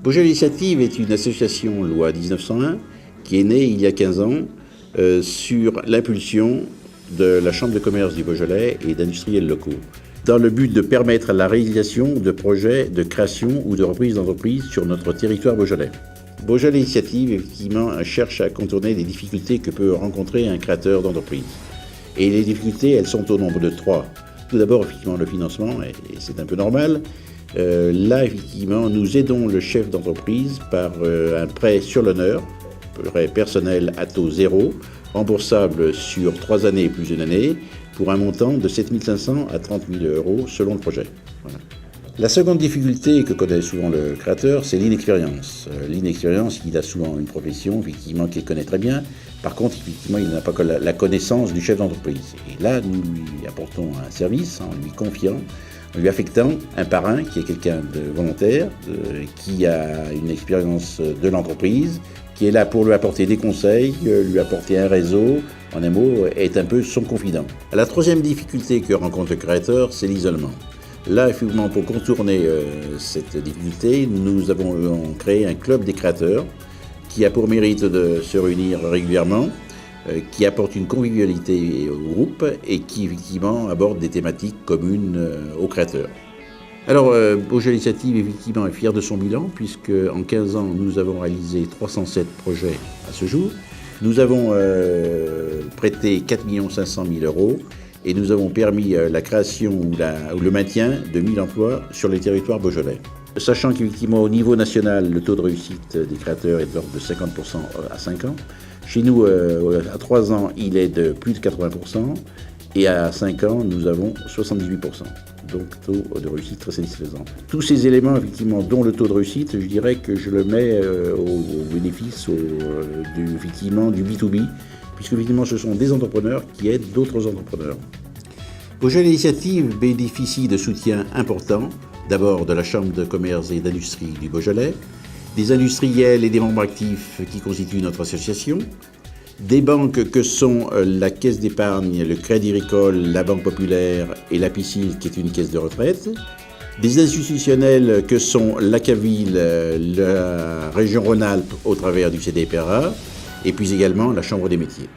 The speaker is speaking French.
Beaujolais Initiative est une association loi 1901 qui est née il y a 15 ans sur l'impulsion de la Chambre de commerce du Beaujolais et d'industriels locaux, dans le but de permettre la réalisation de projets de création ou de reprise d'entreprises sur notre territoire beaujolais. Beaujolais Initiative, effectivement, cherche à contourner les difficultés que peut rencontrer un créateur d'entreprise. Et les difficultés, elles sont au nombre de 3. Tout d'abord, effectivement, le financement, et c'est un peu normal. Là, effectivement, nous aidons le chef d'entreprise par un prêt sur l'honneur, prêt personnel à taux zéro, remboursable sur 3 années plus une année, pour un montant de 7 500 à 30 000 euros selon le projet. Voilà. La seconde difficulté que connaît souvent le créateur, c'est l'inexpérience. L'inexpérience, il a souvent une profession, effectivement, qu'il connaît très bien. Par contre, effectivement, il n'a pas que la connaissance du chef d'entreprise. Et là, nous lui apportons un service en lui confiant, en lui affectant un parrain qui est quelqu'un de volontaire, qui a une expérience de l'entreprise, qui est là pour lui apporter des conseils, lui apporter un réseau, en un mot, est un peu son confident. La troisième difficulté que rencontre le créateur, c'est l'isolement. Là, effectivement, pour contourner cette difficulté, nous avons créé un club des créateurs qui a pour mérite de se réunir régulièrement, qui apporte une convivialité au groupe et qui, effectivement, aborde des thématiques communes aux créateurs. Alors, Beaujolais Initiative, effectivement, est fier de son bilan, puisque en 15 ans, nous avons réalisé 307 projets à ce jour. Nous avons prêté 4 500 000 euros et nous avons permis la création ou le maintien de 1000 emplois sur les territoires beaujolais. Sachant qu'effectivement, au niveau national, le taux de réussite des créateurs est de l'ordre de 50% à 5 ans. Chez nous, à 3 ans, il est de plus de 80%. Et à 5 ans, nous avons 78%. Donc, taux de réussite très satisfaisant. Tous ces éléments, effectivement, dont le taux de réussite, je dirais que je le mets au bénéfice effectivement, du B2B, puisque, effectivement, ce sont des entrepreneurs qui aident d'autres entrepreneurs. Beaujolais Initiative bénéficie de soutien important, d'abord de la Chambre de commerce et d'industrie du Beaujolais, des industriels et des membres actifs qui constituent notre association, des banques que sont la Caisse d'épargne, le Crédit Agricole, la Banque Populaire et la PICIL qui est une caisse de retraite, des institutionnels que sont la CAVIL, la région Rhône-Alpes au travers du CDPRA et puis également la Chambre des métiers.